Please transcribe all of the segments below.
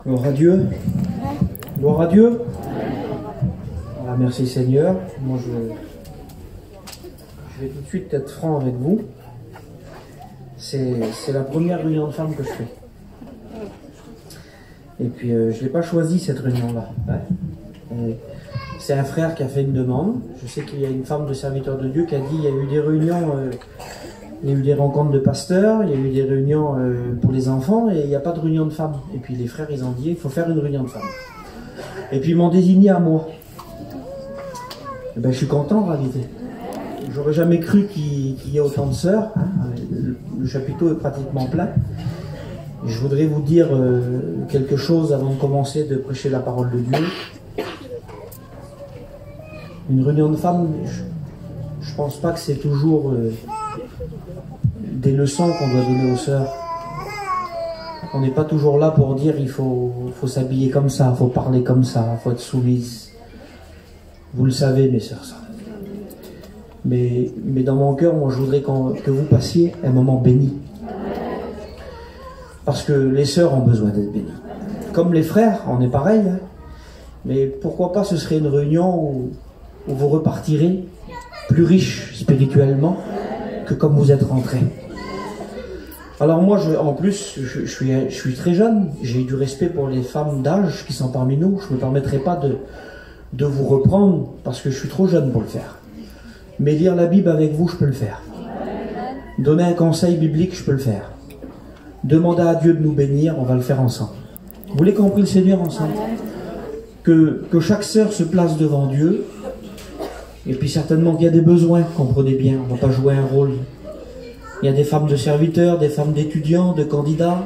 Gloire à Dieu. Gloire à Dieu. Voilà, merci Seigneur. Moi je vais tout de suite être franc avec vous. C'est la première réunion de femmes que je fais. Et puis je ne l'ai pas choisi cette réunion-là. Ouais. C'est un frère qui a fait une demande. Je sais qu'il y a une femme de serviteur de Dieu qui a dit il y a eu des réunions, il y a eu des rencontres de pasteurs, il y a eu des réunions pour les enfants et il n'y a pas de réunion de femmes. Et puis les frères ils ont dit il faut faire une réunion de femmes. Et puis ils m'ont désigné à moi. Et ben, je suis content en réalité. J'aurais jamais cru qu'il y ait autant de sœurs. Hein. Le chapiteau est pratiquement plein. Et je voudrais vous dire quelque chose avant de commencer de prêcher la parole de Dieu. Une réunion de femmes, je pense pas que c'est toujours des leçons qu'on doit donner aux sœurs. On n'est pas toujours là pour dire il faut s'habiller comme ça, il faut parler comme ça, il faut être soumise. Vous le savez mes sœurs, ça. Mais dans mon cœur, moi je voudrais que vous passiez un moment béni. Parce que les sœurs ont besoin d'être bénies. Comme les frères, on est pareil. Hein. Mais pourquoi pas ce serait une réunion où vous repartirez plus riche spirituellement que comme vous êtes rentrés. Alors moi, en plus, je suis très jeune, j'ai du respect pour les femmes d'âge qui sont parmi nous. Je ne me permettrai pas de vous reprendre parce que je suis trop jeune pour le faire. Mais lire la Bible avec vous, je peux le faire. Donner un conseil biblique, je peux le faire. Demander à Dieu de nous bénir, on va le faire ensemble. Vous l'avez compris le Seigneur ensemble? Que chaque sœur se place devant Dieu. Et puis certainement qu'il y a des besoins, comprenez bien, on ne va pas jouer un rôle. Il y a des femmes de serviteurs, des femmes d'étudiants, de candidats.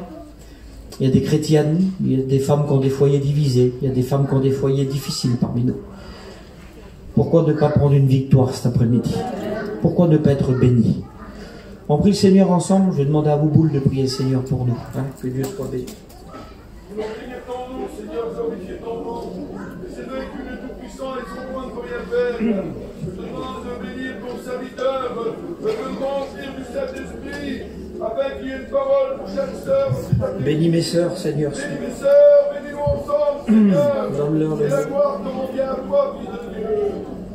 Il y a des chrétiennes, il y a des femmes qui ont des foyers divisés, il y a des femmes qui ont des foyers difficiles parmi nous. Pourquoi ne pas prendre une victoire cet après-midi? Pourquoi ne pas être béni? On prie le Seigneur ensemble, je vais demander à vous boule de prier le Seigneur pour nous. Hein, que Dieu soit béni. Glorifiez ton nom, Seigneur, glorifiez ton nom. C'est vrai que le Tout-Puissant et son point de rien faire. Je te demande de bénir ton serviteur, de me remplir du Saint-Esprit, afin qu'il y ait une parole pour chaque sœur. Bénis mes sœurs, Seigneur. Bénis mes sœurs, bénis-nous ensemble, Seigneur. Donne-leur Et la gloire te revient à toi, Fils de Dieu.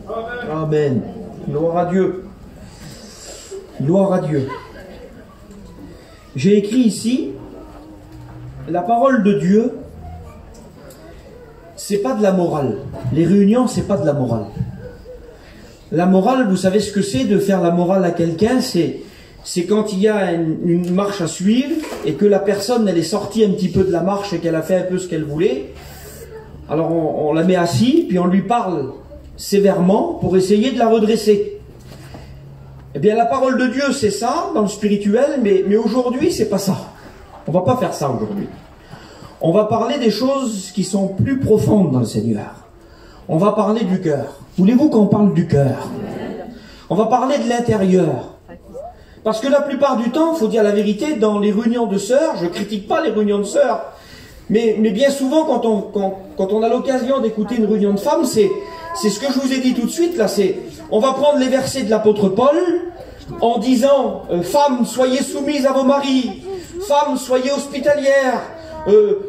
Amen. Amen. Gloire à Dieu. Gloire à Dieu. J'ai écrit ici, la parole de Dieu, c'est pas de la morale. Les réunions, c'est pas de la morale. La morale, vous savez ce que c'est de faire la morale à quelqu'un, c'est quand il y a une marche à suivre et que la personne, elle est sortie un petit peu de la marche et qu'elle a fait un peu ce qu'elle voulait. Alors on la met assise, puis on lui parle sévèrement pour essayer de la redresser. Eh bien, la parole de Dieu, c'est ça, dans le spirituel, mais aujourd'hui, c'est pas ça. On va pas faire ça aujourd'hui. On va parler des choses qui sont plus profondes dans le Seigneur. On va parler du cœur. Voulez-vous qu'on parle du cœur? On va parler de l'intérieur. Parce que la plupart du temps, il faut dire la vérité, dans les réunions de sœurs, je critique pas les réunions de sœurs, mais bien souvent, quand on a l'occasion d'écouter une réunion de femmes, c'est ce que je vous ai dit tout de suite, là, on va prendre les versets de l'apôtre Paul, en disant, femmes, soyez soumises à vos maris, femmes, soyez hospitalières,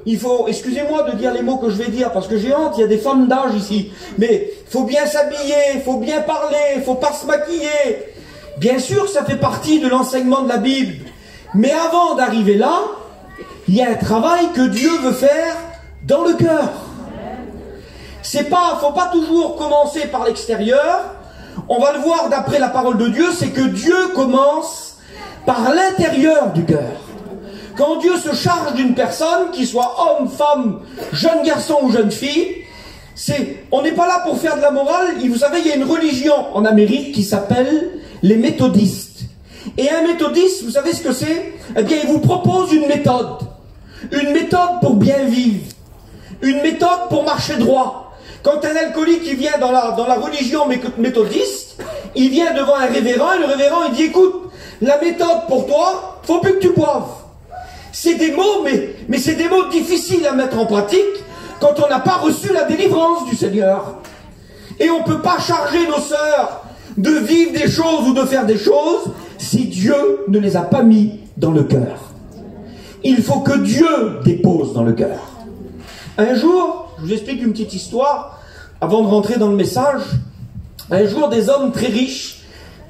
il faut, excusez-moi de dire les mots que je vais dire, parce que j'ai honte, il y a des femmes d'âge ici, mais il faut bien s'habiller, il faut bien parler, il faut pas se maquiller. Bien sûr, ça fait partie de l'enseignement de la Bible, mais avant d'arriver là, il y a un travail que Dieu veut faire dans le cœur. Faut pas toujours commencer par l'extérieur. On va le voir d'après la parole de Dieu, c'est que Dieu commence par l'intérieur du cœur. Quand Dieu se charge d'une personne, qu'il soit homme, femme, jeune garçon ou jeune fille, on n'est pas là pour faire de la morale. Vous savez, il y a une religion en Amérique qui s'appelle les méthodistes. Et un méthodiste, vous savez ce que c'est? Eh bien, il vous propose une méthode. Une méthode pour bien vivre. Une méthode pour marcher droit. Quand un alcoolique il vient dans la religion méthodiste, il vient devant un révérend et le révérend il dit écoute, la méthode pour toi, faut plus que tu boives. C'est des mots, mais c'est des mots difficiles à mettre en pratique quand on n'a pas reçu la délivrance du Seigneur. Et on ne peut pas charger nos sœurs de vivre des choses ou de faire des choses si Dieu ne les a pas mis dans le cœur. Il faut que Dieu dépose dans le cœur. Un jour, je vous explique une petite histoire, avant de rentrer dans le message. Un jour, des hommes très riches,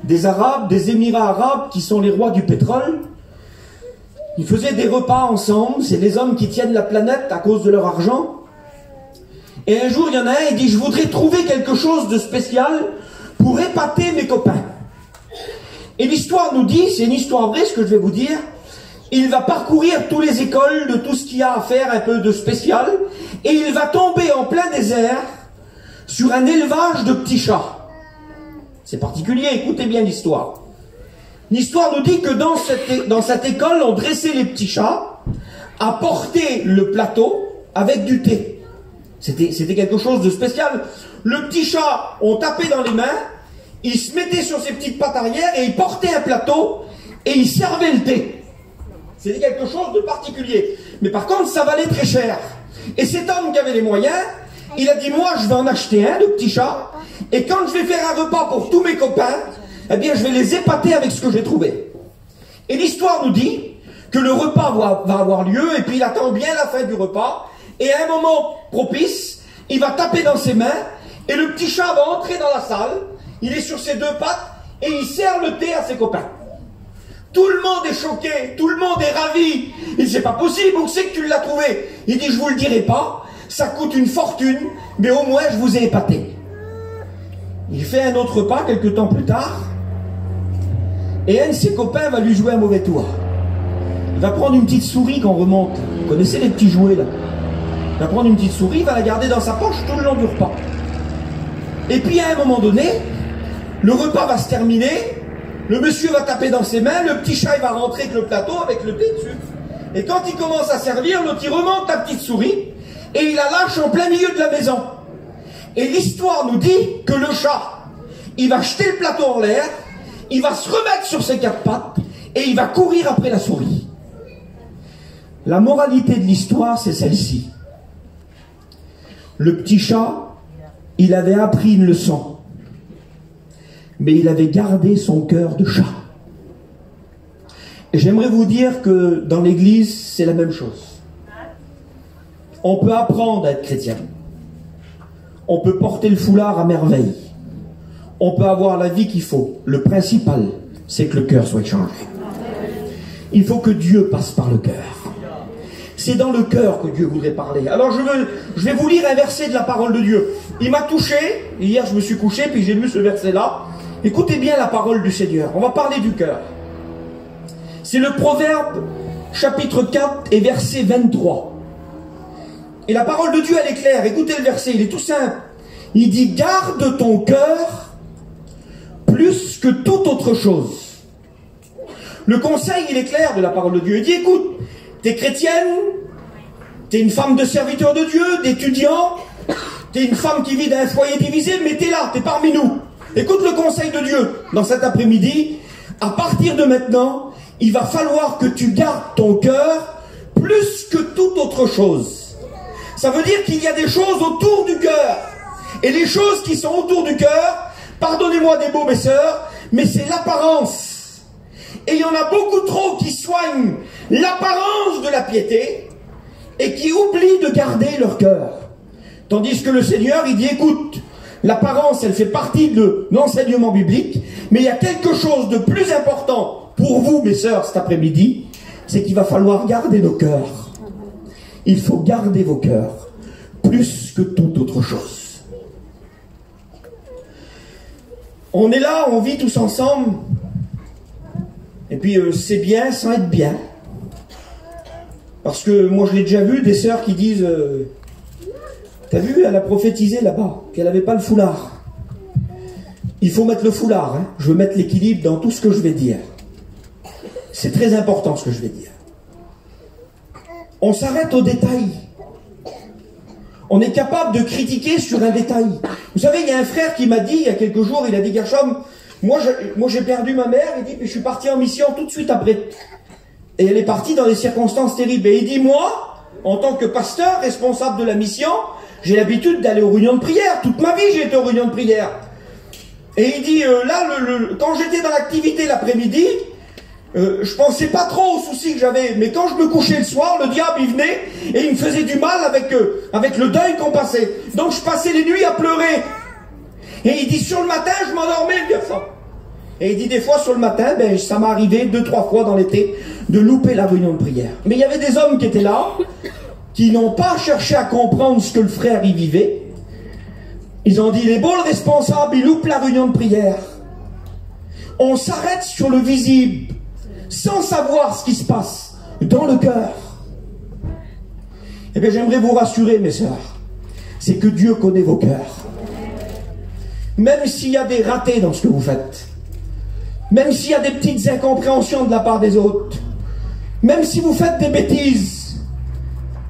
des Arabes, des Émirats arabes, qui sont les rois du pétrole, ils faisaient des repas ensemble. C'est les hommes qui tiennent la planète à cause de leur argent. Et un jour, il y en a un, il dit, je voudrais trouver quelque chose de spécial pour épater mes copains. Et l'histoire nous dit, c'est une histoire vraie ce que je vais vous dire, il va parcourir toutes les écoles de tout ce qu'il y a à faire un peu de spécial, et il va tomber en plein désert sur un élevage de petits chats. C'est particulier, écoutez bien l'histoire. L'histoire nous dit que dans cette école, on dressait les petits chats à porter le plateau avec du thé. C'était quelque chose de spécial. Le petit chat, on tapait dans les mains, il se mettait sur ses petites pattes arrière et il portait un plateau et il servait le thé. C'était quelque chose de particulier. Mais par contre, ça valait très cher. Et cet homme qui avait les moyens, il a dit, moi, je vais en acheter un de petit chat, et quand je vais faire un repas pour tous mes copains, eh bien, je vais les épater avec ce que j'ai trouvé. Et l'histoire nous dit que le repas va avoir lieu, et puis il attend bien la fin du repas, et à un moment propice, il va taper dans ses mains, et le petit chat va entrer dans la salle, il est sur ses deux pattes, et il sert le thé à ses copains. Tout le monde est choqué, tout le monde est ravi. Il dit, c'est pas possible, où c'est que tu l'as trouvé? Il dit, je vous le dirai pas, ça coûte une fortune, mais au moins je vous ai épaté. Il fait un autre repas quelques temps plus tard, et un de ses copains va lui jouer un mauvais tour. Il va prendre une petite souris qu'on remonte. Vous connaissez les petits jouets là? Il va prendre une petite souris, il va la garder dans sa poche tout le long du repas. Et puis à un moment donné, le repas va se terminer, le monsieur va taper dans ses mains, le petit chat il va rentrer avec le plateau, avec le thé dessus. Et quand il commence à servir, l'autre il remonte la petite souris, et il la lâche en plein milieu de la maison. Et l'histoire nous dit que le chat, il va jeter le plateau en l'air, il va se remettre sur ses quatre pattes, et il va courir après la souris. La moralité de l'histoire, c'est celle-ci. Le petit chat, il avait appris une leçon, mais il avait gardé son cœur de chat. Et j'aimerais vous dire que dans l'église, c'est la même chose. On peut apprendre à être chrétien. On peut porter le foulard à merveille. On peut avoir la vie qu'il faut. Le principal, c'est que le cœur soit changé. Il faut que Dieu passe par le cœur. C'est dans le cœur que Dieu voudrait parler. Alors je vais vous lire un verset de la parole de Dieu. Il m'a touché. Hier, je me suis couché, puis j'ai lu ce verset-là. Écoutez bien la parole du Seigneur. On va parler du cœur. C'est le Proverbe, chapitre 4 et verset 23. Et la parole de Dieu, elle est claire. Écoutez le verset, il est tout simple. Il dit, garde ton cœur plus que toute autre chose. Le conseil, il est clair de la parole de Dieu. Il dit, écoute, t'es chrétienne, t'es une femme de serviteur de Dieu, d'étudiant, t'es une femme qui vit dans un foyer divisé, mais t'es là, t'es parmi nous. Écoute le conseil de Dieu dans cet après-midi. À partir de maintenant, il va falloir que tu gardes ton cœur plus que toute autre chose. Ça veut dire qu'il y a des choses autour du cœur. Et les choses qui sont autour du cœur, pardonnez-moi des mots mes sœurs, mais c'est l'apparence. Et il y en a beaucoup trop qui soignent l'apparence de la piété et qui oublient de garder leur cœur. Tandis que le Seigneur, il dit, écoute, l'apparence, elle fait partie de l'enseignement biblique, mais il y a quelque chose de plus important pour vous, mes sœurs, cet après-midi, c'est qu'il va falloir garder nos cœurs. Il faut garder vos cœurs, plus que toute autre chose. On est là, on vit tous ensemble, et puis c'est bien sans être bien. Parce que moi je l'ai déjà vu, des sœurs qui disent t'as vu, elle a prophétisé là-bas, qu'elle n'avait pas le foulard. Il faut mettre le foulard, hein. Je veux mettre l'équilibre dans tout ce que je vais dire. C'est très important ce que je vais dire. On s'arrête au détail. On est capable de critiquer sur un détail. Vous savez, il y a un frère qui m'a dit, il y a quelques jours, il a dit, Gershom, moi j'ai perdu ma mère, il dit, puis je suis parti en mission tout de suite après. Et elle est partie dans des circonstances terribles. Et il dit, moi, en tant que pasteur, responsable de la mission, j'ai l'habitude d'aller aux réunions de prière. Toute ma vie, j'ai été aux réunions de prière. Et il dit, là, quand j'étais dans l'activité l'après-midi, Je pensais pas trop aux soucis que j'avais, mais quand je me couchais le soir, le diable il venait et il me faisait du mal avec le deuil qu'on passait. Donc je passais les nuits à pleurer. Et il dit sur le matin, je m'endormais le garçon. Et il dit des fois sur le matin, ben ça m'est arrivé 2-3 fois dans l'été de louper la réunion de prière. Mais il y avait des hommes qui étaient là, qui n'ont pas cherché à comprendre ce que le frère y vivait. Ils ont dit, il est beau le responsable, il loupe la réunion de prière. On s'arrête sur le visible, sans savoir ce qui se passe dans le cœur. Eh bien, j'aimerais vous rassurer, mes sœurs, c'est que Dieu connaît vos cœurs. Même s'il y a des ratés dans ce que vous faites, même s'il y a des petites incompréhensions de la part des autres, même si vous faites des bêtises,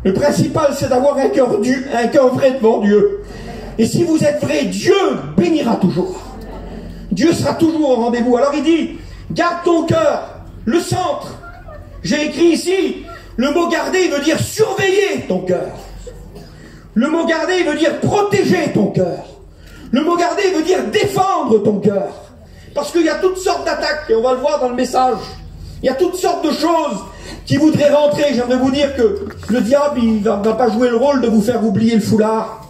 le principal, c'est d'avoir un cœur vrai devant Dieu. Et si vous êtes vrai, Dieu bénira toujours. Dieu sera toujours au rendez-vous. Alors il dit, garde ton cœur, le centre. J'ai écrit ici, le mot garder, il veut dire surveiller ton cœur. Le mot garder, il veut dire protéger ton cœur. Le mot garder, il veut dire défendre ton cœur. Parce qu'il y a toutes sortes d'attaques, et on va le voir dans le message. Il y a toutes sortes de choses qui voudraient rentrer. J'aimerais vous dire que le diable, il va pas jouer le rôle de vous faire oublier le foulard.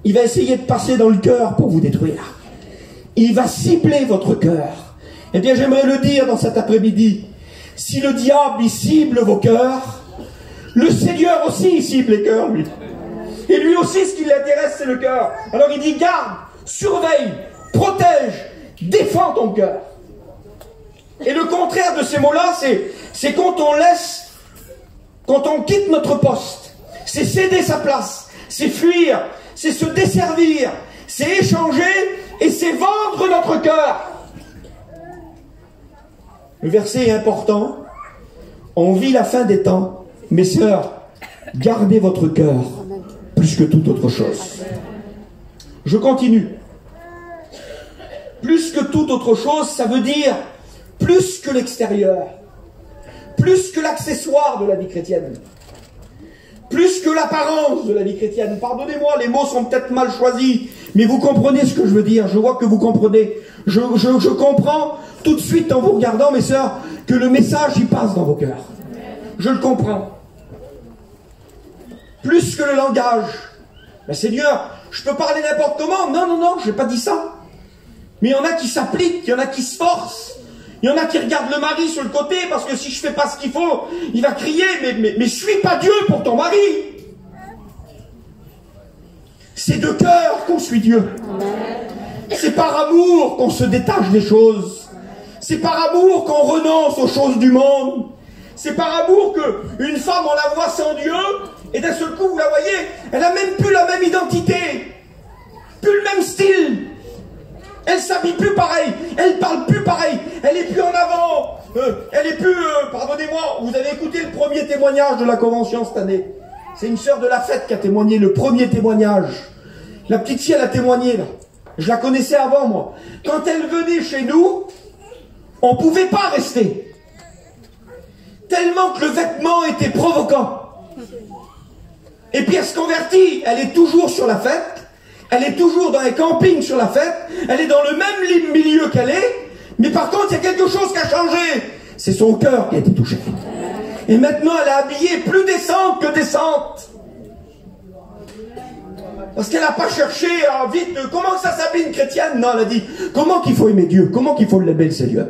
Il va essayer de passer dans le cœur pour vous détruire. Il va cibler votre cœur. Eh bien, j'aimerais le dire dans cet après-midi. Si le diable, il cible vos cœurs, le Seigneur aussi, il cible les cœurs, lui. Et lui aussi, ce qui l'intéresse, c'est le cœur. Alors il dit, garde, surveille, protège, défends ton cœur. Et le contraire de ces mots-là, c'est quand on laisse, quand on quitte notre poste. C'est céder sa place, c'est fuir, c'est se desservir, c'est échanger et c'est vendre notre cœur. Le verset est important. On vit la fin des temps. Mes sœurs, gardez votre cœur plus que toute autre chose. Je continue. Plus que toute autre chose, ça veut dire plus que l'extérieur, plus que l'accessoire de la vie chrétienne, plus que l'apparence de la vie chrétienne. Pardonnez-moi, les mots sont peut-être mal choisis, mais vous comprenez ce que je veux dire. Je vois que vous comprenez. Je comprends tout de suite en vous regardant, mes sœurs, que le message y passe dans vos cœurs. Je le comprends. Plus que le langage. Mais Seigneur, je peux parler n'importe comment. Non, je n'ai pas dit ça. Mais il y en a qui s'appliquent, il y en a qui se forcent. Il y en a qui regardent le mari sur le côté parce que si je ne fais pas ce qu'il faut, il va crier, mais suis pas Dieu pour ton mari. C'est de cœur qu'on suit Dieu. C'est par amour qu'on se détache des choses. C'est par amour qu'on renonce aux choses du monde. C'est par amour qu'une femme, on la voit sans Dieu, et d'un seul coup, vous la voyez, elle n'a même plus la même identité, plus le même style. Elle s'habille plus pareil, elle parle plus pareil, elle est plus en avant, elle est plus... pardonnez-moi, vous avez écouté le premier témoignage de la Convention cette année. C'est une sœur de la fête qui a témoigné, le premier témoignage. La petite fille, elle a témoigné, là. Je la connaissais avant, moi. Quand elle venait chez nous, on ne pouvait pas rester. Tellement que le vêtement était provoquant. Et puis elle se convertit, elle est toujours sur la fête, elle est toujours dans les campings sur la fête, elle est dans le même milieu qu'elle est, mais par contre il y a quelque chose qui a changé. C'est son cœur qui a été touché. Et maintenant elle est habillée plus décente que décente. Parce qu'elle n'a pas cherché à vite, comment ça s'habille une chrétienne? Non, elle a dit, comment qu'il faut aimer Dieu, comment qu'il faut l'aimer le Seigneur.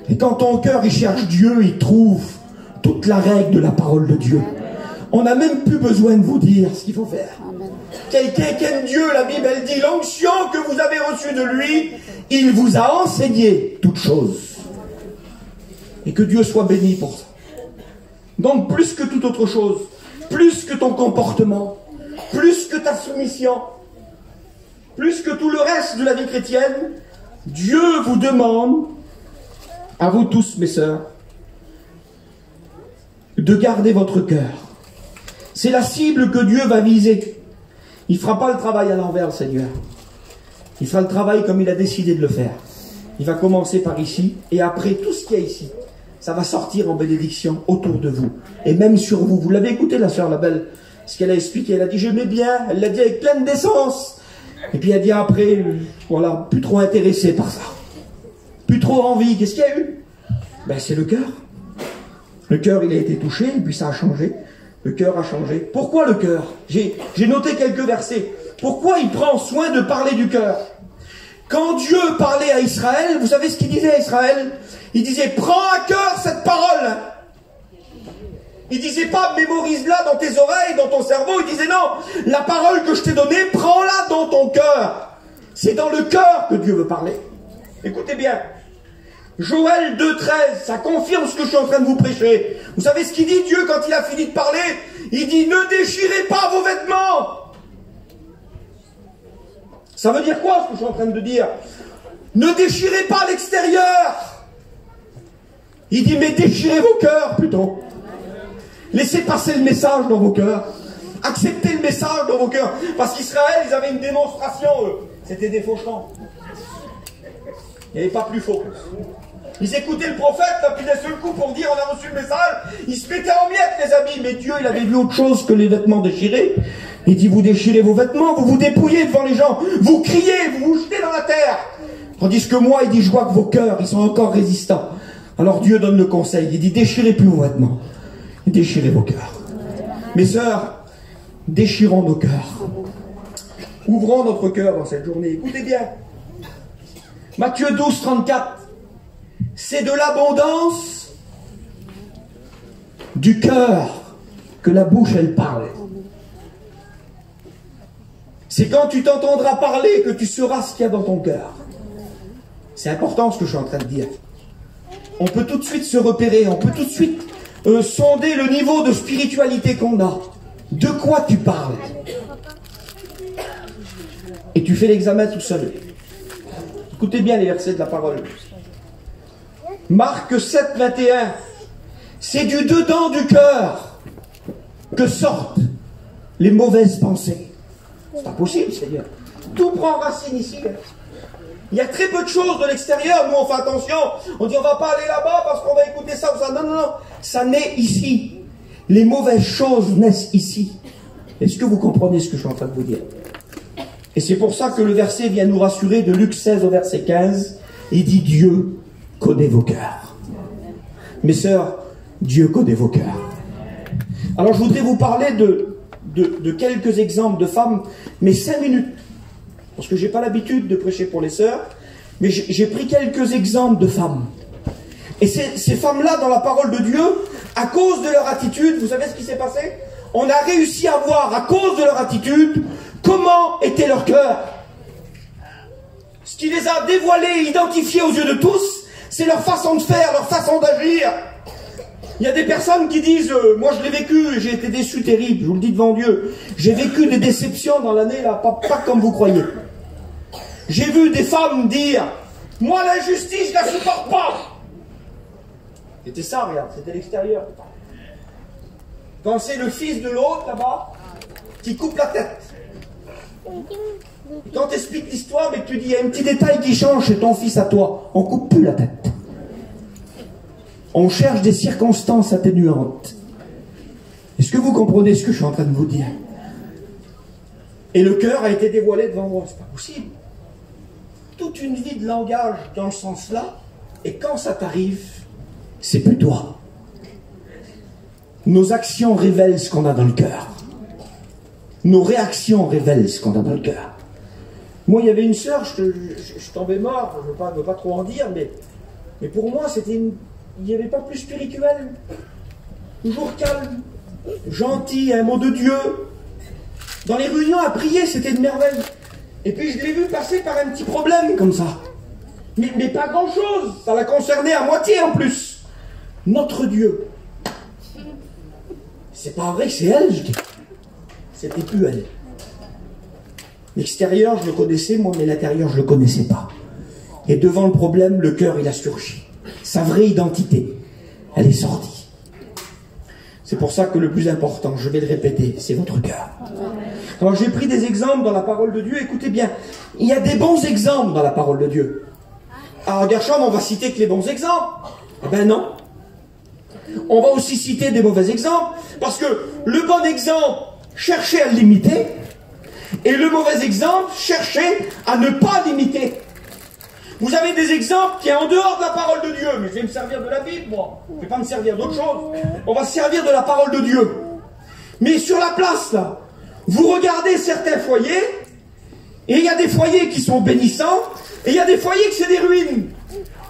Et quand ton cœur il cherche Dieu, il trouve toute la règle de la parole de Dieu. On n'a même plus besoin de vous dire ce qu'il faut faire. Quelqu'un qui aime Dieu, la Bible, elle dit, l'onction que vous avez reçue de lui, il vous a enseigné toutes choses. Et que Dieu soit béni pour ça. Donc, plus que toute autre chose, plus que ton comportement, plus que ta soumission, plus que tout le reste de la vie chrétienne, Dieu vous demande, à vous tous, mes sœurs, de garder votre cœur. C'est la cible que Dieu va viser. Il ne fera pas le travail à l'envers, le Seigneur. Il fera le travail comme il a décidé de le faire. Il va commencer par ici, et après, tout ce qu'il y a ici, ça va sortir en bénédiction autour de vous. Et même sur vous. Vous l'avez écouté, la sœur, la belle, ce qu'elle a expliqué. Elle a dit, j'aimais bien. Elle l'a dit avec pleine d'essence. Et puis elle a dit après, voilà, plus trop intéressée par ça. Plus trop envie. Qu'est-ce qu'il y a eu? Ben, c'est le cœur. Le cœur, il a été touché, et puis ça a changé. Le cœur a changé. Pourquoi le cœur? J'ai noté quelques versets. Pourquoi il prend soin de parler du cœur? Quand Dieu parlait à Israël, vous savez ce qu'il disait à Israël? Il disait, prends à cœur cette parole. Il disait pas, mémorise-la dans tes oreilles, dans ton cerveau. Il disait, non, la parole que je t'ai donnée, prends-la dans ton cœur. C'est dans le cœur que Dieu veut parler. Écoutez bien. Joël 2,13, ça confirme ce que je suis en train de vous prêcher. Vous savez ce qu'il dit Dieu quand il a fini de parler? Il dit, ne déchirez pas vos vêtements. Ça veut dire quoi ce que je suis en train de dire? Ne déchirez pas l'extérieur. Il dit, mais déchirez vos cœurs plutôt. Laissez passer le message dans vos cœurs. Acceptez le message dans vos cœurs. Parce qu'Israël, ils avaient une démonstration, eux. C'était des faux chants. Il n'y avait pas plus faux. Ils écoutaient le prophète, là, puis d'un seul coup, pour dire, on a reçu le message, ils se mettaient en miettes, les habits. Mais Dieu, il avait vu autre chose que les vêtements déchirés. Il dit, vous déchirez vos vêtements, vous vous dépouillez devant les gens, vous criez, vous vous jetez dans la terre. Tandis que moi, il dit, je vois que vos cœurs, ils sont encore résistants. Alors Dieu donne le conseil, il dit, déchirez plus vos vêtements. Déchirez vos cœurs. Mes sœurs, déchirons nos cœurs. Ouvrons notre cœur dans cette journée. Écoutez bien. Matthieu 12, 34. C'est de l'abondance du cœur que la bouche, elle parle. C'est quand tu t'entendras parler que tu sauras ce qu'il y a dans ton cœur. C'est important ce que je suis en train de dire. On peut tout de suite se repérer, on peut tout de suite sonder le niveau de spiritualité qu'on a. De quoi tu parles? Et tu fais l'examen tout seul. Écoutez bien les versets de la parole. Marc 7, 21. C'est du dedans du cœur que sortent les mauvaises pensées. C'est pas possible, Seigneur. Tout prend racine ici. Il y a très peu de choses de l'extérieur. Nous, on fait attention. On dit, on va pas aller là-bas parce qu'on va écouter ça ou ça. Non, non, non. Ça naît ici. Les mauvaises choses naissent ici. Est-ce que vous comprenez ce que je suis en train de vous dire? Et c'est pour ça que le verset vient nous rassurer de Luc 16 au verset 15. Il dit, Dieu connaît vos cœurs. Mes sœurs, Dieu connaît vos cœurs. Alors, je voudrais vous parler de quelques exemples de femmes, mais 5 minutes. Parce que je n'ai pas l'habitude de prêcher pour les sœurs, mais j'ai pris quelques exemples de femmes. Et ces femmes-là, dans la parole de Dieu, à cause de leur attitude, vous savez ce qui s'est passé? On a réussi à voir, à cause de leur attitude, comment était leur cœur. Ce qui les a dévoilés et identifiés aux yeux de tous, c'est leur façon de faire, leur façon d'agir. Il y a des personnes qui disent, moi je l'ai vécu, j'ai été déçu terrible, je vous le dis devant Dieu. J'ai vécu des déceptions dans l'année, là, pas comme vous croyez. J'ai vu des femmes dire, moi l'injustice, je la supporte pas. C'était ça, regarde, c'était l'extérieur. Quand c'est le fils de l'autre, là-bas, qui coupe la tête. Et quand tu expliques l'histoire, mais que tu dis, il y a un petit détail qui change chez ton fils à toi, on coupe plus la tête. On cherche des circonstances atténuantes. Est-ce que vous comprenez ce que je suis en train de vous dire? Et le cœur a été dévoilé devant moi. C'est pas possible. Toute une vie de langage dans le sens-là, et quand ça t'arrive, c'est plus toi. Nos actions révèlent ce qu'on a dans le cœur. Nos réactions révèlent ce qu'on a dans le cœur. Moi, il y avait une sœur, je tombais mort, je ne veux pas trop en dire, mais pour moi, il n'y avait pas plus spirituel. Toujours calme, gentil, un mot de Dieu. Dans les réunions à prier, c'était une merveille. Et puis je l'ai vu passer par un petit problème comme ça. Mais pas grand-chose. Ça la concernait à moitié en plus. Notre Dieu. C'est pas vrai que c'est elle, je dis. C'était plus elle. L'extérieur, je le connaissais, moi, mais l'intérieur, je le connaissais pas. Et devant le problème, le cœur, il a surgi. Sa vraie identité, elle est sortie. C'est pour ça que le plus important, je vais le répéter, c'est votre cœur. Alors j'ai pris des exemples dans la parole de Dieu, écoutez bien, il y a des bons exemples dans la parole de Dieu. Alors Gershom, on va citer que les bons exemples. Eh ben non. On va aussi citer des mauvais exemples, parce que le bon exemple, cherchez à l'imiter, et le mauvais exemple, cherchez à ne pas l'imiter. Vous avez des exemples qui sont en dehors de la parole de Dieu. Mais je vais me servir de la Bible, moi. Je ne vais pas me servir d'autre chose. On va se servir de la parole de Dieu. Mais sur la place, là, vous regardez certains foyers, et il y a des foyers qui sont bénissants, et il y a des foyers que c'est des ruines.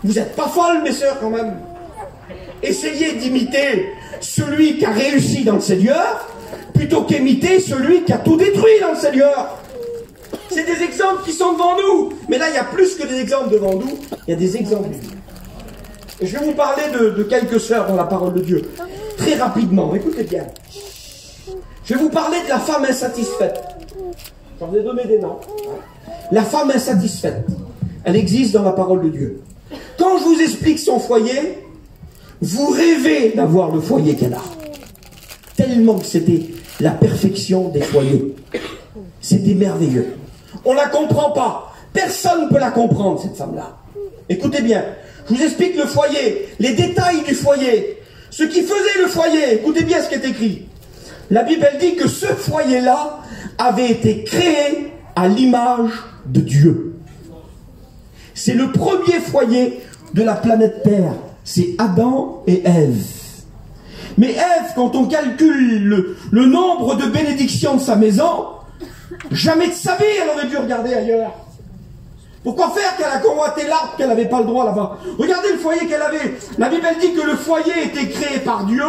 Vous n'êtes pas folles, mes sœurs, quand même. Essayez d'imiter celui qui a réussi dans le Seigneur, plutôt qu'imiter celui qui a tout détruit dans le Seigneur. C'est des exemples qui sont devant nous. Mais là, il y a plus que des exemples devant nous. Il y a des exemples. Et je vais vous parler de quelques sœurs dans la parole de Dieu. Très rapidement, écoutez bien. Je vais vous parler de la femme insatisfaite. J'en ai donné des noms. La femme insatisfaite. Elle existe dans la parole de Dieu. Quand je vous explique son foyer, vous rêvez d'avoir le foyer qu'elle a. Tellement que c'était la perfection des foyers. C'était merveilleux. On ne la comprend pas. Personne ne peut la comprendre, cette femme-là. Écoutez bien. Je vous explique le foyer, les détails du foyer. Ce qui faisait le foyer. Écoutez bien ce qui est écrit. La Bible, elle dit que ce foyer-là avait été créé à l'image de Dieu. C'est le premier foyer de la planète Terre. C'est Adam et Ève. Mais Ève, quand on calcule le nombre de bénédictions de sa maison, jamais de sa vie elle aurait dû regarder ailleurs. Pourquoi faire qu'elle a convoité l'arbre qu'elle n'avait pas le droit là-bas? Regardez le foyer qu'elle avait. La Bible elle dit que le foyer était créé par Dieu,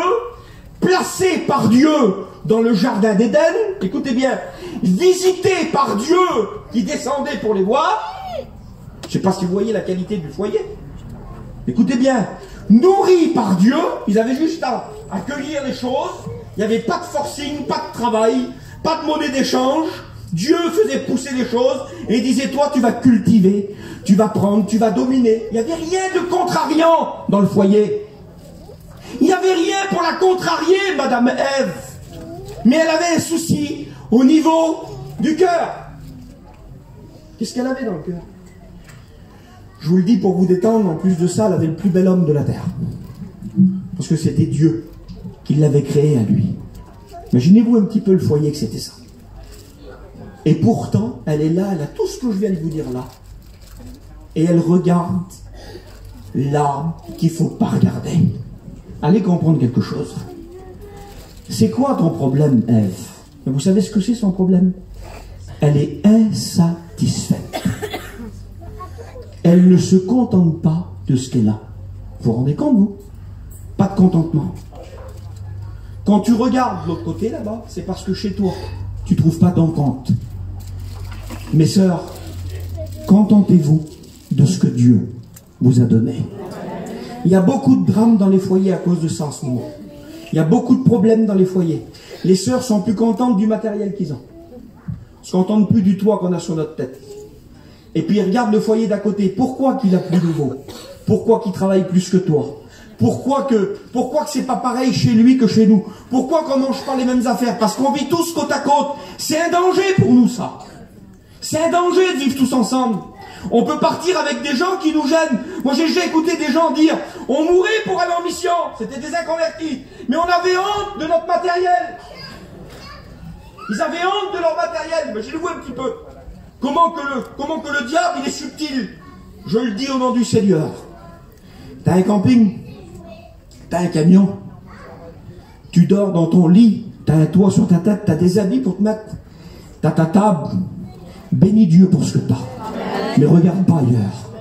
placé par Dieu dans le jardin d'Éden. Écoutez bien, visité par Dieu qui descendait pour les voir. Je ne sais pas si vous voyez la qualité du foyer. Écoutez bien, nourri par Dieu, ils avaient juste à accueillir les choses. Il n'y avait pas de forcing, pas de travail, pas de monnaie d'échange. Dieu faisait pousser les choses et il disait, toi tu vas cultiver, tu vas prendre, tu vas dominer. Il n'y avait rien de contrariant dans le foyer. Il n'y avait rien pour la contrarier, Madame Ève. Mais elle avait un souci au niveau du cœur. Qu'est-ce qu'elle avait dans le cœur? Je vous le dis pour vous détendre, en plus de ça, elle avait le plus bel homme de la terre. Parce que c'était Dieu qui l'avait créé à lui. Imaginez-vous un petit peu le foyer que c'était ça. Et pourtant, elle est là, elle a tout ce que je viens de vous dire là. Et elle regarde l'arbre qu'il ne faut pas regarder. Allez comprendre quelque chose. C'est quoi ton problème, Ève? Et vous savez ce que c'est son problème? Elle est insatisfaite. Elle ne se contente pas de ce qu'elle a. Vous vous rendez compte, vous? Pas de contentement. Quand tu regardes de l'autre côté, là-bas, c'est parce que chez toi, tu ne trouves pas ton compte. Mes sœurs, contentez-vous de ce que Dieu vous a donné. Il y a beaucoup de drames dans les foyers à cause de ça en ce moment. Il y a beaucoup de problèmes dans les foyers. Les sœurs sont plus contentes du matériel qu'ils ont. Ils ne se contentent plus du toit qu'on a sur notre tête. Et puis ils regardent le foyer d'à côté. Pourquoi qu'il a plus nouveau? Pourquoi qu'il travaille plus que toi? Pourquoi que c'est pas pareil chez lui que chez nous? Pourquoi qu'on mange pas les mêmes affaires? Parce qu'on vit tous côte à côte. C'est un danger pour nous, ça. C'est un danger de vivre tous ensemble. On peut partir avec des gens qui nous gênent. Moi, j'ai déjà écouté des gens dire « On mourait pour aller en mission ». C'était des inconvertis. Mais on avait honte de notre matériel. Ils avaient honte de leur matériel. Imaginez-vous un petit peu. Comment que le diable, il est subtil. Je le dis au nom du Seigneur. T'as un camping. T'as un camion. Tu dors dans ton lit. T'as un toit sur ta tête. T'as des habits pour te mettre. T'as ta table. Bénis Dieu pour ce que t'as. Mais regarde pas ailleurs.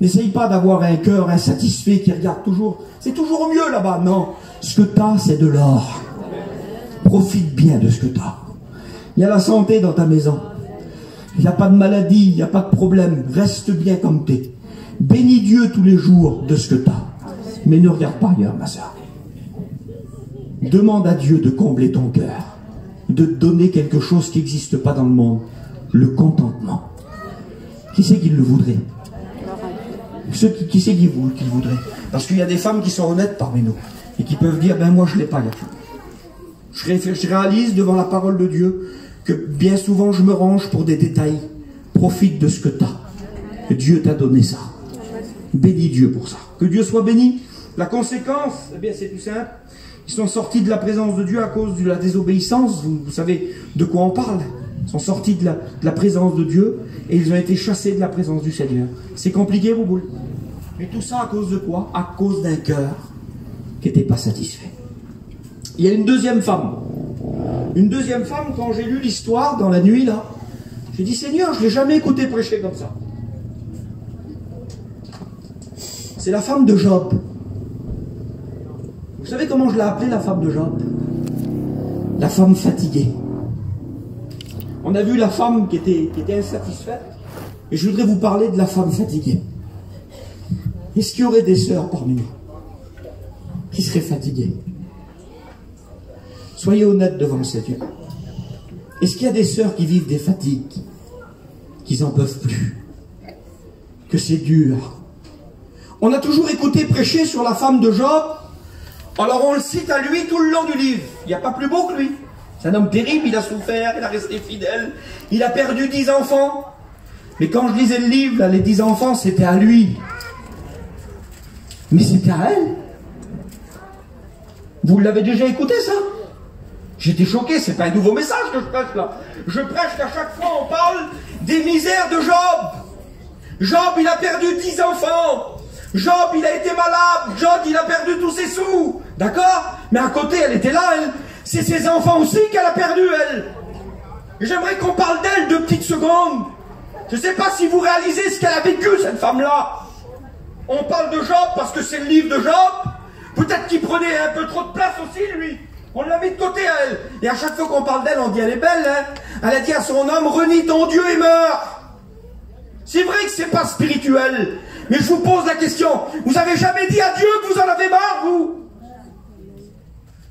N'essaye pas d'avoir un cœur insatisfait qui regarde toujours. C'est toujours mieux là-bas. Non. Ce que t'as, c'est de l'or. Profite bien de ce que t'as. Il y a la santé dans ta maison. Il n'y a pas de maladie, il n'y a pas de problème. Reste bien comme t'es. Bénis Dieu tous les jours de ce que t'as. Mais ne regarde pas ailleurs, ma soeur. Demande à Dieu de combler ton cœur. De te donner quelque chose qui n'existe pas dans le monde. Le contentement. Qui c'est qui le voudrait? Qui c'est qui le voudrait? Parce qu'il y a des femmes qui sont honnêtes parmi nous. Et qui peuvent dire, ben moi je ne l'ai pas, la femme. Je réalise devant la parole de Dieu que bien souvent je me range pour des détails. Profite de ce que tu as. Dieu t'a donné ça. Bénis Dieu pour ça. Que Dieu soit béni. La conséquence, eh bien c'est tout simple. Ils sont sortis de la présence de Dieu à cause de la désobéissance. Vous savez de quoi on parle. sont sortis de la présence de Dieu et ils ont été chassés de la présence du Seigneur. C'est compliqué, vous boules. Mais tout ça à cause de quoi? À cause d'un cœur qui n'était pas satisfait. Il y a une deuxième femme. Une deuxième femme, quand j'ai lu l'histoire dans la nuit, là, j'ai dit, Seigneur, je ne l'ai jamais écouté prêcher comme ça. C'est la femme de Job. Vous savez comment je l'ai appelée, la femme de Job? La femme fatiguée. On a vu la femme qui était insatisfaite, et je voudrais vous parler de la femme fatiguée. Est-ce qu'il y aurait des sœurs parmi nous qui seraient fatiguées? Soyez honnêtes devant le Seigneur. Est-ce qu'il y a des sœurs qui vivent des fatigues, qu'ils n'en peuvent plus, que c'est dur? On a toujours écouté prêcher sur la femme de Job, alors on le cite à lui tout le long du livre. Il n'y a pas plus beau que lui. C'est un homme terrible, il a souffert, il a resté fidèle, il a perdu 10 enfants. Mais quand je lisais le livre, là, les 10 enfants, c'était à lui. Mais c'était à elle. Vous l'avez déjà écouté, ça? J'étais choqué, c'est pas un nouveau message que je prêche là. Je prêche qu'à chaque fois on parle des misères de Job. Job, il a perdu 10 enfants. Job, il a été malade. Job, il a perdu tous ses sous. D'accord? Mais à côté, elle était là, elle. C'est ses enfants aussi qu'elle a perdu, elle. Et j'aimerais qu'on parle d'elle 2 petites secondes. Je ne sais pas si vous réalisez ce qu'elle a vécu, cette femme-là. On parle de Job parce que c'est le livre de Job. Peut-être qu'il prenait un peu trop de place aussi, lui. On l'a mis de côté à elle. Et à chaque fois qu'on parle d'elle, on dit elle est belle, hein. Elle a dit à son homme, renie ton Dieu et meurs. C'est vrai que c'est pas spirituel. Mais je vous pose la question. Vous avez jamais dit à Dieu que vous en avez marre, vous?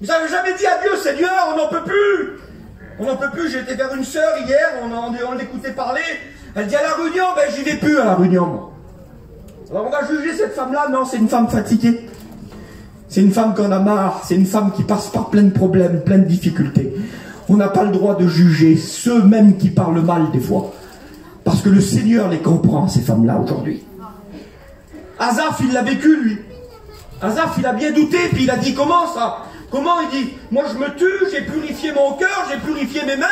Vous avez jamais dit à Dieu, Seigneur, on n'en peut plus. On n'en peut plus. J'étais vers une sœur hier, on l'écoutait parler. Elle dit à la réunion, ben j'y vais plus à la réunion, moi. Alors on va juger cette femme-là. Non, c'est une femme fatiguée. C'est une femme qu'on a marre. C'est une femme qui passe par plein de problèmes, plein de difficultés. On n'a pas le droit de juger ceux même qui parlent mal des fois. Parce que le Seigneur les comprend, ces femmes-là, aujourd'hui. Asaph, il l'a vécu, lui. Asaph, il a bien douté, puis il a dit, comment ça? Comment? Il dit, moi je me tue, j'ai purifié mon cœur, j'ai purifié mes mains.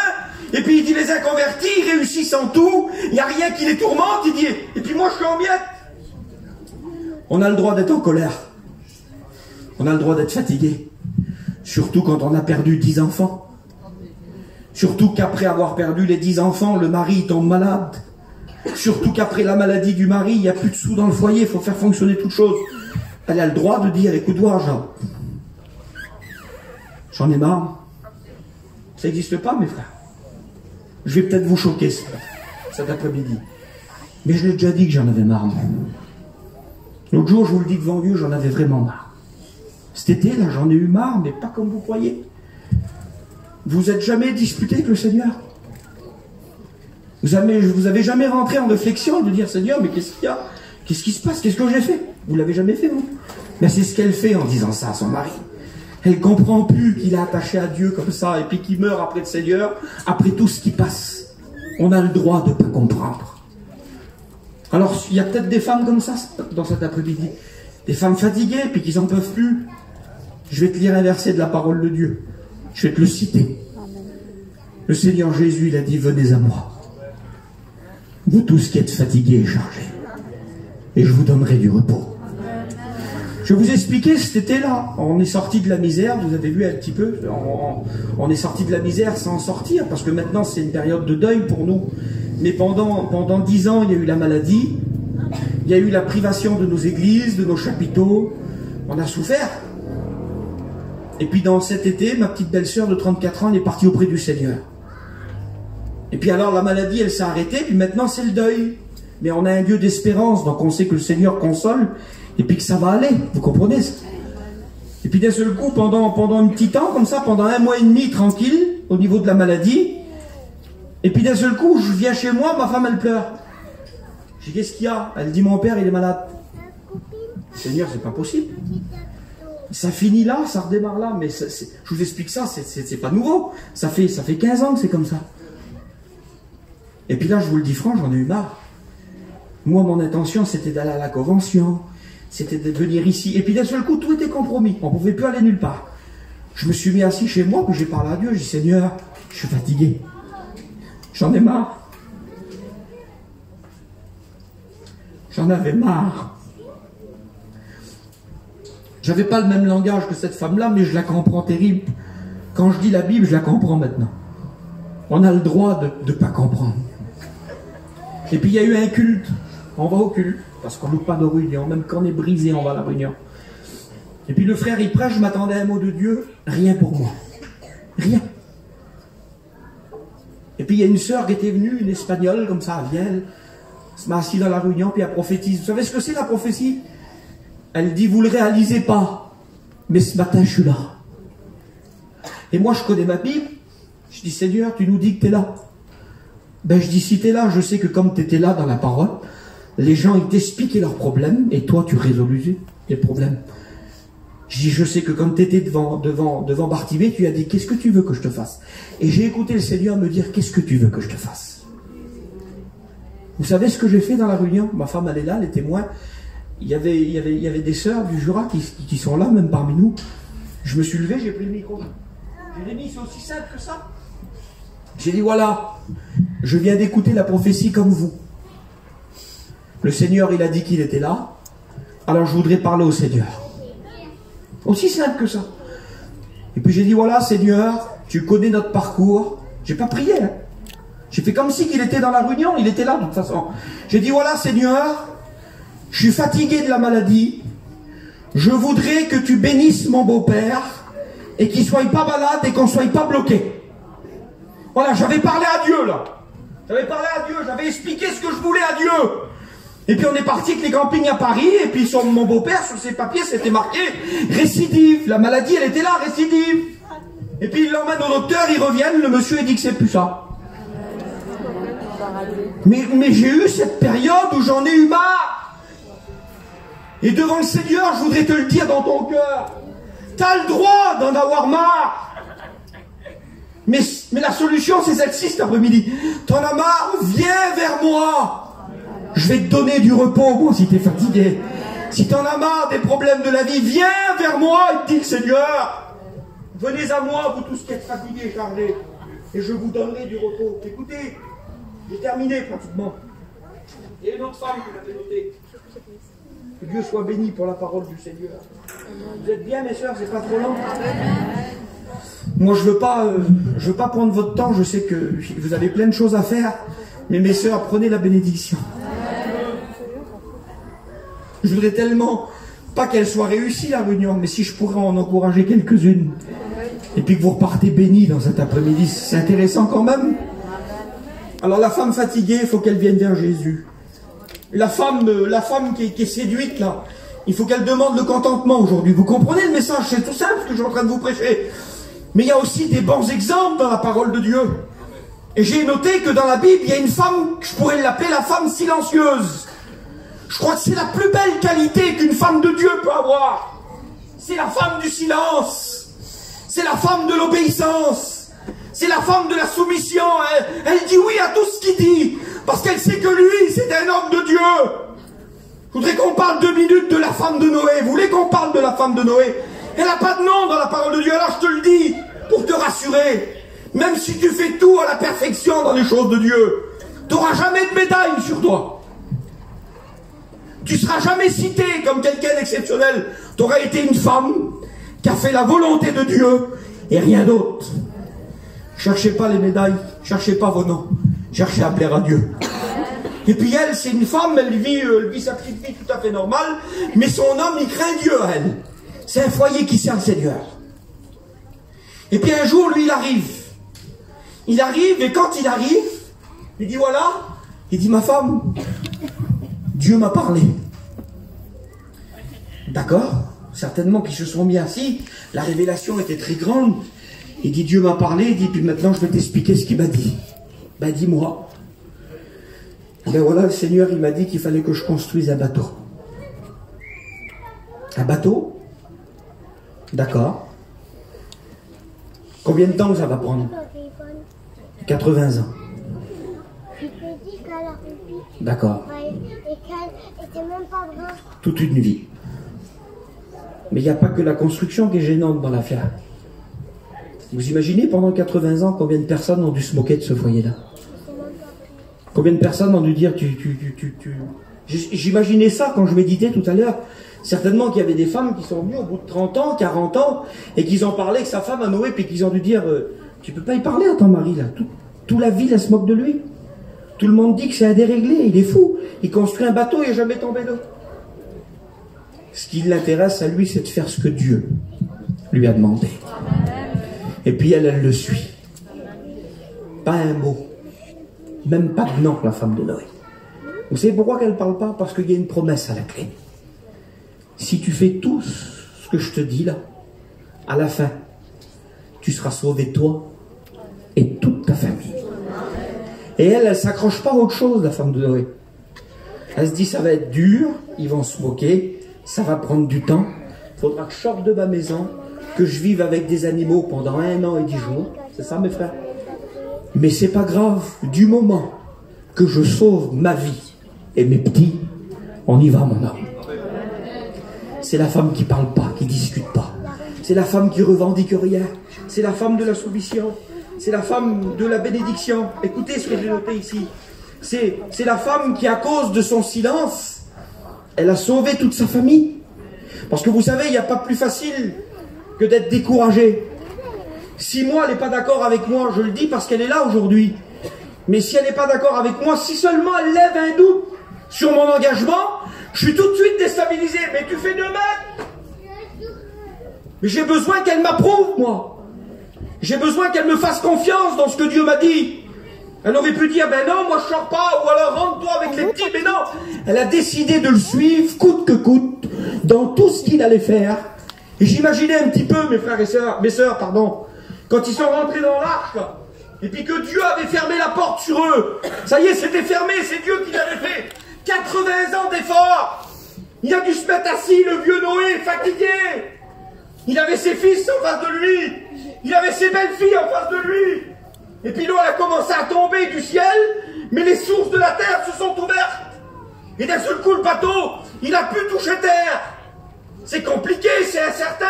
Et puis il dit, les inconvertis, ils réussissent en tout. Il n'y a rien qui les tourmente. Il dit, et puis moi je suis en miettes. On a le droit d'être en colère. On a le droit d'être fatigué. Surtout quand on a perdu 10 enfants. Surtout qu'après avoir perdu les 10 enfants, le mari tombe malade. Surtout qu'après la maladie du mari, il n'y a plus de sous dans le foyer, il faut faire fonctionner toute chose. Elle a le droit de dire, écoute-moi, j'en ai marre. Ça n'existe pas, mes frères. Je vais peut-être vous choquer cet après-midi. Mais je l'ai déjà dit que j'en avais marre. L'autre jour, je vous le dis devant Dieu, j'en avais vraiment marre. Cet été, là, j'en ai eu marre, mais pas comme vous croyez. Vous n'êtes jamais disputé avec le Seigneur? Vous avez jamais rentré en réflexion de dire, Seigneur, mais qu'est-ce qu'il y a? Qu'est-ce qui se passe? Qu'est-ce que j'ai fait? Vous l'avez jamais fait, vous? Mais c'est ce qu'elle fait en disant ça à son mari. Elle comprend plus qu'il est attaché à Dieu comme ça, et puis qu'il meurt après le Seigneur, après tout ce qui passe. On a le droit de ne pas comprendre. Alors, il y a peut-être des femmes comme ça dans cet après-midi. Des femmes fatiguées, puis qui n'en peuvent plus. Je vais te lire un verset de la parole de Dieu. Je vais te le citer. Le Seigneur Jésus, il a dit, venez à moi. Vous tous qui êtes fatigués et chargés. Et je vous donnerai du repos. Je vais vous expliquer cet été-là. On est sorti de la misère, vous avez vu un petit peu. On est sorti de la misère sans en sortir, parce que maintenant c'est une période de deuil pour nous. Mais pendant 10 ans, il y a eu la maladie. Il y a eu la privation de nos églises, de nos chapiteaux. On a souffert. Et puis dans cet été, ma petite belle-sœur de 34 ans, elle est partie auprès du Seigneur. Et puis alors la maladie, elle s'est arrêtée, puis maintenant c'est le deuil. Mais on a un Dieu d'espérance, donc on sait que le Seigneur console, et puis que ça va aller, vous comprenez? Et puis d'un seul coup, pendant un petit temps, comme ça, pendant 1 mois et demi, tranquille, au niveau de la maladie, et puis d'un seul coup, je viens chez moi, ma femme, elle pleure. Je dis, qu'est-ce qu'il y a? Elle dit, mon père, il est malade. Seigneur, c'est pas possible. Ça finit là, ça redémarre là, mais je vous explique ça, c'est pas nouveau. Ça fait 15 ans que c'est comme ça. Et puis là, je vous le dis franc, j'en ai eu marre. Moi, mon intention, c'était d'aller à la convention, c'était de venir ici. Et puis d'un seul coup, tout était compromis. On ne pouvait plus aller nulle part. Je me suis mis assis chez moi, puis j'ai parlé à Dieu. J'ai dit, Seigneur, je suis fatigué. J'en ai marre. J'en avais marre. J'avais pas le même langage que cette femme-là, mais je la comprends terrible. Quand je dis la Bible, je la comprends maintenant. On a le droit de ne pas comprendre. Et puis il y a eu un culte. On va au culte, parce qu'on ne loupe pas de réunion. Même quand on est brisé, on va à la réunion. Et puis le frère, il prêche, je m'attendais à un mot de Dieu. Rien pour moi. Rien. Et puis il y a une sœur qui était venue, une espagnole, comme ça, elle vient, elle se met assise dans la réunion, puis elle prophétise. Vous savez ce que c'est la prophétie? Elle dit, vous ne le réalisez pas, mais ce matin, je suis là. Et moi, je connais ma Bible. Je dis, Seigneur, tu nous dis que tu es là. Ben, je dis, si tu es là, je sais que comme tu étais là dans la parole, les gens, ils t'expliquaient leurs problèmes, et toi, tu résolus les problèmes. Je dis, je sais que quand tu étais devant Bartimée, tu as dit, qu'est-ce que tu veux que je te fasse? Et j'ai écouté le Seigneur me dire, qu'est-ce que tu veux que je te fasse? Vous savez ce que j'ai fait dans la réunion? Ma femme, elle est là, elle est témoin. Il y avait des sœurs du Jura qui sont là, même parmi nous. Je me suis levé, j'ai pris le micro. J'ai dit, c'est aussi simple que ça. J'ai dit, voilà, je viens d'écouter la prophétie comme vous. Le Seigneur, il a dit qu'il était là. Alors je voudrais parler au Seigneur. Aussi simple que ça. Et puis j'ai dit, voilà, Seigneur, tu connais notre parcours. J'ai pas prié, hein. J'ai fait comme si qu'il était dans la réunion, il était là de toute façon. J'ai dit, voilà, Seigneur, je suis fatigué de la maladie. Je voudrais que tu bénisses mon beau-père et qu'il ne soit pas malade et qu'on ne soit pas bloqué. Voilà, j'avais parlé à Dieu, là. J'avais parlé à Dieu, j'avais expliqué ce que je voulais à Dieu. Et puis on est parti avec les campings à Paris, et puis sur mon beau-père, sur ses papiers, c'était marqué récidive. La maladie, elle était là, récidive. Et puis il l'emmène au docteur, ils reviennent, le monsieur il dit que c'est plus ça. Mais j'ai eu cette période où j'en ai eu marre. Et devant le Seigneur, je voudrais te le dire dans ton cœur. T'as le droit d'en avoir marre. Mais la solution, c'est celle-ci cet après-midi. T'en as marre, viens vers moi. Je vais te donner du repos, moi, si t'es fatigué. Si t'en as marre des problèmes de la vie, viens vers moi, il dit le Seigneur. Venez à moi, vous tous qui êtes fatigués et chargés, et je vous donnerai du repos. Écoutez, j'ai terminé pratiquement. Il y a une autre femme qui m'avait noté. Que Dieu soit béni pour la parole du Seigneur. Vous êtes bien, mes sœurs, c'est pas trop long. Moi, je veux pas prendre votre temps. Je sais que vous avez plein de choses à faire. Mais mes sœurs, prenez la bénédiction. Je voudrais tellement, pas qu'elle soit réussie la réunion, mais si je pourrais en encourager quelques-unes. Et puis que vous repartez bénis dans cet après-midi. C'est intéressant quand même. Alors la femme fatiguée, il faut qu'elle vienne vers Jésus. La femme qui est séduite là, il faut qu'elle demande le contentement aujourd'hui. Vous comprenez le message? C'est tout simple ce que je suis en train de vous prêcher. Mais il y a aussi des bons exemples dans la parole de Dieu. Et j'ai noté que dans la Bible, il y a une femme, je pourrais l'appeler la femme silencieuse. Je crois que c'est la plus belle qualité qu'une femme de Dieu peut avoir. C'est la femme du silence. C'est la femme de l'obéissance. C'est la femme de la soumission. Elle dit oui à tout ce qu'il dit. Parce qu'elle sait que lui, c'est un homme de Dieu. Je voudrais qu'on parle 2 minutes de la femme de Noé. Vous voulez qu'on parle de la femme de Noé? Elle n'a pas de nom dans la parole de Dieu. Alors je te le dis, pour te rassurer. Même si tu fais tout à la perfection dans les choses de Dieu, tu n'auras jamais de médaille sur toi. Tu ne seras jamais cité comme quelqu'un d'exceptionnel. Tu auras été une femme qui a fait la volonté de Dieu et rien d'autre. Cherchez pas les médailles, cherchez pas vos noms, cherchez à plaire à Dieu. Et puis elle, c'est une femme, elle vit sa petite vie tout à fait normale, mais son homme, il craint Dieu, elle. C'est un foyer qui sert le Seigneur. Et puis un jour, lui, il arrive. Il arrive, et quand il arrive, il dit voilà, il dit ma femme, Dieu m'a parlé. D'accord? Certainement qu'ils se sont mis assis, la révélation était très grande. Il dit Dieu m'a parlé, il dit puis maintenant je vais t'expliquer ce qu'il m'a dit. Ben dis-moi. Ben voilà, le Seigneur il m'a dit qu'il fallait que je construise un bateau. Un bateau? D'accord. Combien de temps ça va prendre? 80 ans. D'accord. Toute une vie. Mais il n'y a pas que la construction qui est gênante dans l'affaire. Vous imaginez pendant 80 ans combien de personnes ont dû se moquer de ce foyer-là? Combien de personnes ont dû dire J'imaginais ça quand je méditais tout à l'heure. Certainement qu'il y avait des femmes qui sont venues au bout de 30 ans, 40 ans, et qu'ils ont parlé avec sa femme à Noé, puis qu'ils ont dû dire tu peux pas y parler à ton mari, là. Toute la ville, elle se moque de lui. Tout le monde dit que c'est un déréglé, il est fou. Il construit un bateau, il n'est jamais tombé d'eau. Ce qui l'intéresse à lui, c'est de faire ce que Dieu lui a demandé. Et puis elle le suit. Pas un mot. Même pas de nom, la femme de Noé. Vous savez pourquoi qu'elle ne parle pas? Parce qu'il y a une promesse à la clé. Si tu fais tout ce que je te dis là, à la fin, tu seras sauvé toi et toute ta famille. Et elle ne s'accroche pas à autre chose, la femme de Noé. Elle se dit, ça va être dur, ils vont se moquer, ça va prendre du temps, il faudra que je sorte de ma maison, que je vive avec des animaux pendant 1 an et 10 jours. C'est ça, mes frères? Mais c'est pas grave, du moment que je sauve ma vie et mes petits, on y va, mon homme. C'est la femme qui parle pas, qui discute pas. C'est la femme qui revendique rien. C'est la femme de la soumission. C'est la femme de la bénédiction. Écoutez ce que j'ai noté ici. C'est la femme qui, à cause de son silence, elle a sauvé toute sa famille. Parce que vous savez, il n'y a pas plus facile que d'être découragé. Si moi, elle n'est pas d'accord avec moi, je le dis parce qu'elle est là aujourd'hui. Mais si elle n'est pas d'accord avec moi, si seulement elle lève un doute sur mon engagement, je suis tout de suite déstabilisé. Mais tu fais de même. Mais j'ai besoin qu'elle m'approuve, moi. J'ai besoin qu'elle me fasse confiance dans ce que Dieu m'a dit. Elle aurait pu dire, ben non, moi je sors pas, ou alors rentre-toi avec les petits, mais non. Elle a décidé de le suivre, coûte que coûte, dans tout ce qu'il allait faire. Et j'imaginais un petit peu, mes frères et sœurs, mes sœurs, pardon, quand ils sont rentrés dans l'arche, et puis que Dieu avait fermé la porte sur eux. Ça y est, c'était fermé, c'est Dieu qui l'avait fait. 80 ans d'efforts. Il a dû se mettre assis, le vieux Noé, fatigué. Il avait ses fils en face de lui. Il avait ses belles-filles en face de lui. Et puis l'eau a commencé à tomber du ciel, mais les sources de la terre se sont ouvertes. Et d'un seul coup, le bateau, il a pu toucher terre. C'est compliqué, c'est incertain.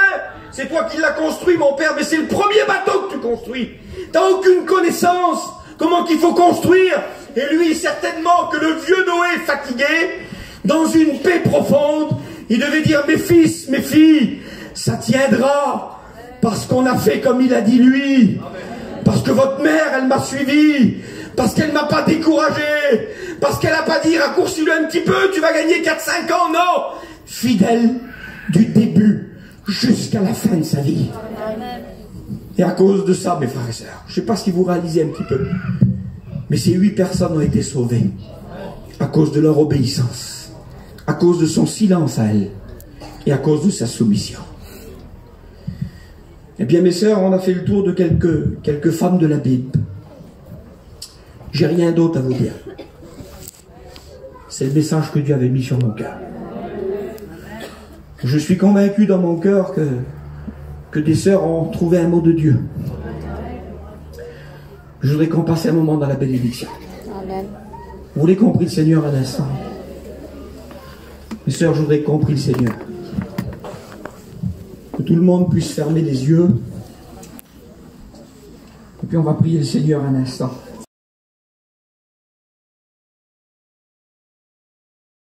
C'est toi qui l'as construit, mon père, mais c'est le premier bateau que tu construis. T'as aucune connaissance comment qu'il faut construire. Et lui, certainement que le vieux Noé, fatigué, dans une paix profonde, il devait dire, mes fils, mes filles, ça tiendra, parce qu'on a fait comme il a dit lui. Parce que votre mère, elle m'a suivi. Parce qu'elle m'a pas découragé. Parce qu'elle a pas dit, raccourcis-le un petit peu, tu vas gagner 4-5 ans. Non. Fidèle du début jusqu'à la fin de sa vie. Et à cause de ça, mes frères et sœurs, je sais pas si vous réalisez un petit peu, mais ces 8 personnes ont été sauvées à cause de leur obéissance, à cause de son silence à elle et à cause de sa soumission. Eh bien, mes sœurs, on a fait le tour de quelques femmes de la Bible. J'ai rien d'autre à vous dire. C'est le message que Dieu avait mis sur mon cœur. Je suis convaincu dans mon cœur que des sœurs ont trouvé un mot de Dieu. Je voudrais qu'on passe un moment dans la bénédiction. Amen. Vous voulez qu'on prie le Seigneur un instant? Mes sœurs, je voudrais qu'on prie le Seigneur. Que tout le monde puisse fermer les yeux. Et puis on va prier le Seigneur un instant.